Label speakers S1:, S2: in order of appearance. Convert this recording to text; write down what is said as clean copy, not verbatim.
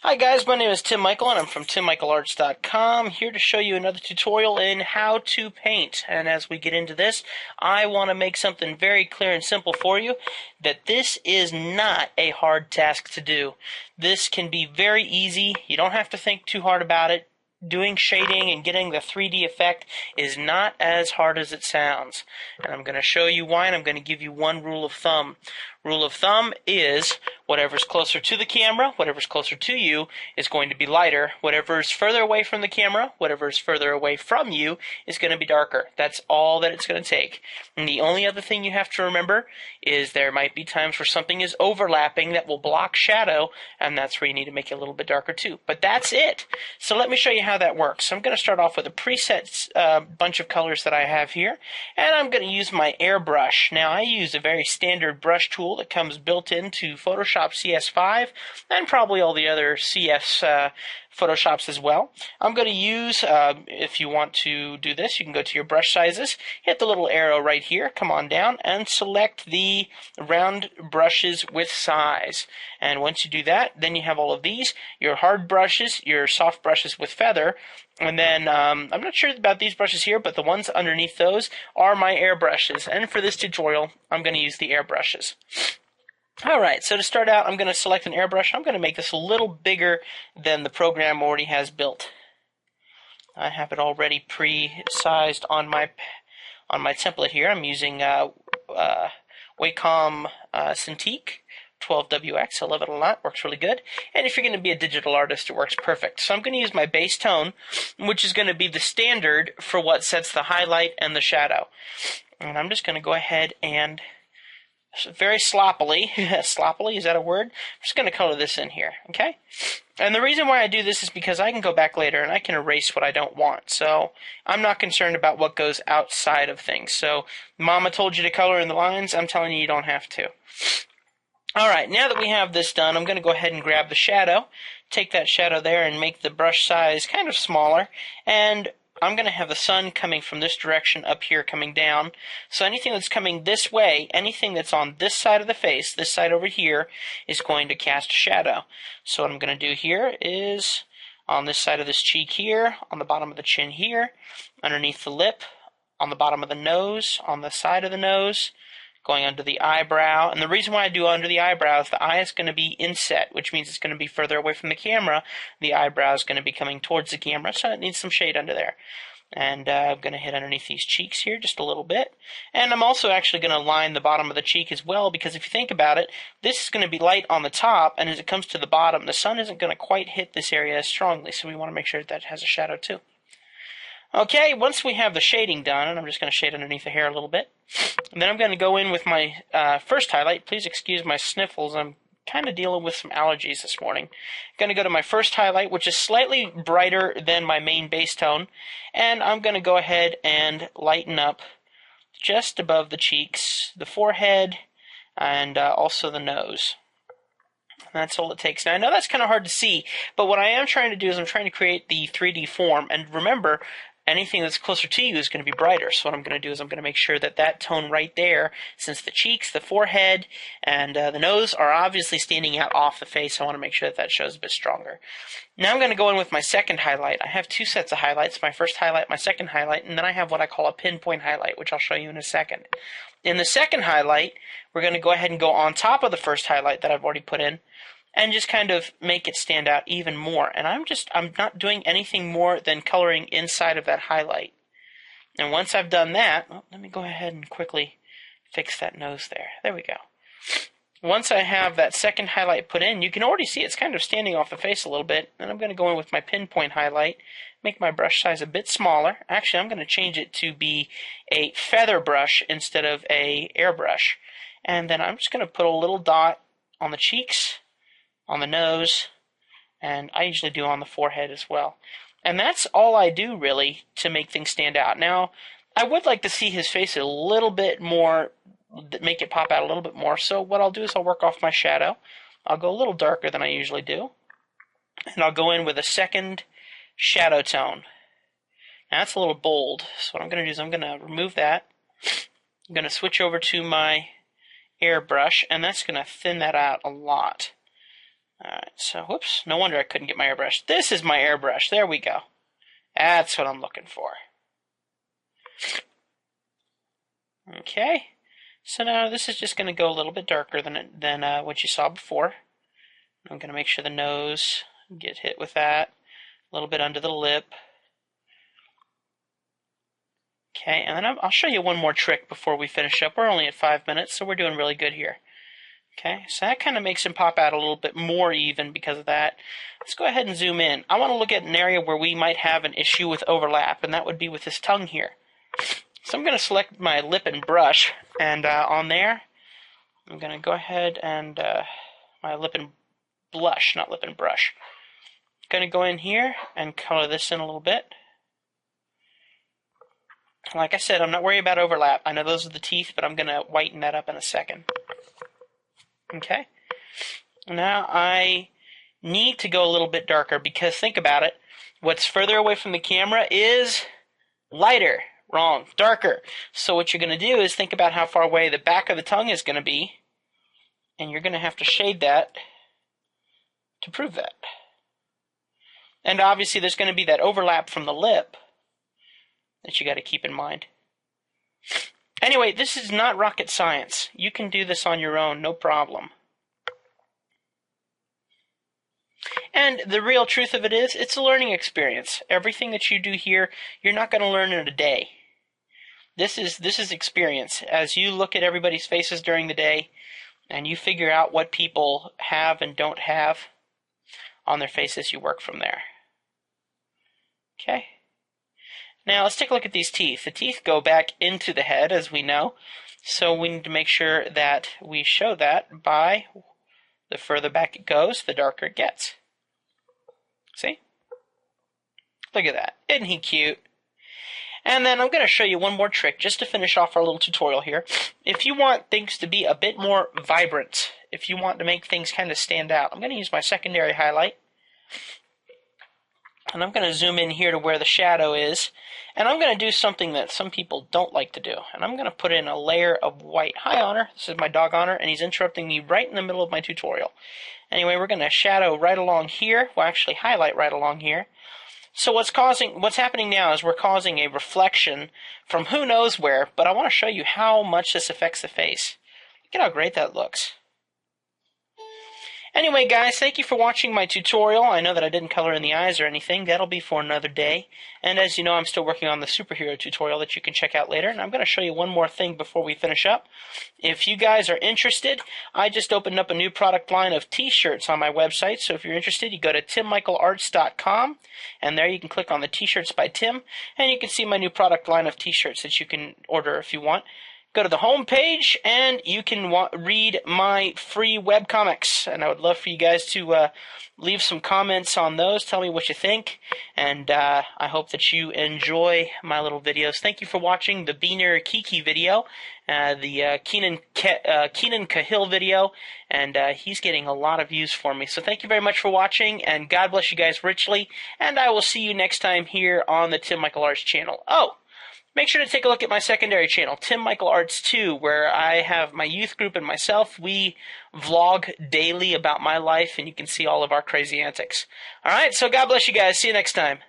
S1: Hi guys, my name is Tim Michael and I'm from TimMichaelArts.com, here to show you another tutorial in how to paint. And as we get into this, I want to make something very clear and simple for you, that this is not a hard task to do. This can be very easy, you don't have to think too hard about it. Doing shading and getting the 3D effect is not as hard as it sounds. And I'm going to show you why, and I'm going to give you one rule of thumb. Rule of thumb is whatever's closer to the camera, whatever's closer to you, is going to be lighter. Whatever's further away from the camera, whatever's further away from you, is going to be darker. That's all that it's going to take. And the only other thing you have to remember is there might be times where something is overlapping that will block shadow, and that's where you need to make it a little bit darker too. But that's it. So let me show you how that works. So I'm going to start off with a preset bunch of colors that I have here, and I'm going to use my airbrush. Now I use a very standard brush tool that comes built into Photoshop CS5 and probably all the other CS Photoshops as well. I'm going to use, if you want to do this, you can go to your brush sizes, hit the little arrow right here, come on down, and select the round brushes with size. And once you do that, then you have all of these, your hard brushes, your soft brushes with feather, and then I'm not sure about these brushes here, but the ones underneath those are my airbrushes. And for this tutorial, I'm going to use the airbrushes. Alright, so to start out, I'm going to select an airbrush. I'm going to make this a little bigger than the program already has built. I have it already pre-sized on my template here. I'm using Wacom Cintiq 12WX. I love it a lot. Works really good. And if you're going to be a digital artist, it works perfect. So I'm going to use my base tone, which is going to be the standard for what sets the highlight and the shadow. And I'm just going to go ahead and very sloppily, sloppily, is that a word? I'm just going to color this in here, okay? And the reason why I do this is because I can go back later and I can erase what I don't want. So I'm not concerned about what goes outside of things. So Mama told you to color in the lines, I'm telling you, you don't have to. Alright, now that we have this done, I'm going to go ahead and grab the shadow, take that shadow there and make the brush size kind of smaller, and I'm going to have the sun coming from this direction up here coming down. So anything that's coming this way, anything that's on this side of the face, this side over here, is going to cast a shadow. So what I'm going to do here is on this side of this cheek here, on the bottom of the chin here, underneath the lip, on the bottom of the nose, on the side of the nose, going under the eyebrow. And the reason why I do under the eyebrow is the eye is going to be inset, which means it's going to be further away from the camera. The eyebrow is going to be coming towards the camera, so it needs some shade under there. And I'm going to hit underneath these cheeks here just a little bit. And I'm also actually going to line the bottom of the cheek as well, because if you think about it, this is going to be light on the top, and as it comes to the bottom, the sun isn't going to quite hit this area as strongly, so we want to make sure that has a shadow too. Okay, once we have the shading done, and I'm just going to shade underneath the hair a little bit, and then I'm going to go in with my first highlight. Please excuse my sniffles. I'm kind of dealing with some allergies this morning. I'm going to go to my first highlight, which is slightly brighter than my main base tone, and I'm going to go ahead and lighten up just above the cheeks, the forehead, and also the nose. That's all it takes. Now, I know that's kind of hard to see, but what I am trying to do is I'm trying to create the 3D form, and remember, anything that's closer to you is going to be brighter. So what I'm going to do is I'm going to make sure that that tone right there, since the cheeks, the forehead, and the nose are obviously standing out off the face, I want to make sure that that shows a bit stronger. Now I'm going to go in with my second highlight. I have two sets of highlights, my first highlight, my second highlight, and then I have what I call a pinpoint highlight, which I'll show you in a second. In the second highlight, we're going to go ahead and go on top of the first highlight that I've already put in, and just kind of make it stand out even more. And I'm not doing anything more than coloring inside of that highlight. And once I've done that, let me go ahead and quickly fix that nose there. There we go. Once I have that second highlight put in, you can already see it's kind of standing off the face a little bit. And I'm going to go in with my pinpoint highlight, make my brush size a bit smaller. Actually, I'm going to change it to be a feather brush instead of a airbrush. And then I'm just going to put a little dot on the cheeks, on the nose, and I usually do on the forehead as well. And that's all I do, really, to make things stand out. Now, I would like to see his face a little bit more, make it pop out a little bit more, so what I'll do is I'll work off my shadow. I'll go a little darker than I usually do, and I'll go in with a second shadow tone. Now, that's a little bold, so what I'm going to do is I'm going to remove that. I'm going to switch over to my airbrush, and that's going to thin that out a lot. Alright, so whoops, no wonder I couldn't get my airbrush. This is my airbrush. There we go. That's what I'm looking for. Okay, so now this is just going to go a little bit darker than what you saw before. I'm going to make sure the nose get hit with that. A little bit under the lip. Okay, and then I'll show you one more trick before we finish up. We're only at 5 minutes, so we're doing really good here. Okay, so that kind of makes him pop out a little bit more even because of that. Let's go ahead and zoom in. I want to look at an area where we might have an issue with overlap, and that would be with his tongue here. So I'm going to select my lip and brush, and on there, I'm going to go ahead and my lip and blush, not lip and brush. I'm going to go in here and color this in a little bit. Like I said, I'm not worried about overlap. I know those are the teeth, but I'm going to whiten that up in a second. Okay, now I need to go a little bit darker because think about it. What's further away from the camera is lighter. Wrong, darker. So what you're going to do is think about how far away the back of the tongue is going to be, and you're going to have to shade that to prove that. And obviously there's going to be that overlap from the lip that you got to keep in mind. Anyway, this is not rocket science. You can do this on your own, no problem. And the real truth of it is, it's a learning experience. Everything that you do here, you're not going to learn in a day. This is experience. As you look at everybody's faces during the day, and you figure out what people have and don't have on their faces, you work from there. Okay? Now let's take a look at these teeth. The teeth go back into the head, as we know, so we need to make sure that we show that by the further back it goes, the darker it gets. See? Look at that. Isn't he cute? And then I'm going to show you one more trick just to finish off our little tutorial here. If you want things to be a bit more vibrant, if you want to make things kind of stand out, I'm going to use my secondary highlight. And I'm going to zoom in here to where the shadow is. And I'm going to do something that some people don't like to do. And I'm going to put in a layer of white. Hi, Honor. This is my dog, Honor, and he's interrupting me right in the middle of my tutorial. Anyway, we're going to shadow right along here. We'll actually highlight right along here. So what's happening now is we're causing a reflection from who knows where, but I want to show you how much this affects the face. Look at how great that looks. Anyway, guys, thank you for watching my tutorial. I know that I didn't color in the eyes or anything. That'll be for another day. And as you know, I'm still working on the superhero tutorial that you can check out later. And I'm going to show you one more thing before we finish up. If you guys are interested, I just opened up a new product line of t-shirts on my website. So if you're interested, you go to timmichaelarts.com. And there you can click on the t-shirts by Tim. And you can see my new product line of t-shirts that you can order if you want. Go to the home page, and you can read my free webcomics. And I would love for you guys to leave some comments on those. Tell me what you think. And I hope that you enjoy my little videos. Thank you for watching the Beaner Kiki video, the Keenan Cahill video. And he's getting a lot of views for me. So thank you very much for watching, and God bless you guys richly. And I will see you next time here on the Tim Michael Arts channel. Oh! Make sure to take a look at my secondary channel, Tim Michael Arts 2, where I have my youth group and myself. We vlog daily about my life, and you can see all of our crazy antics. All right, so God bless you guys. See you next time.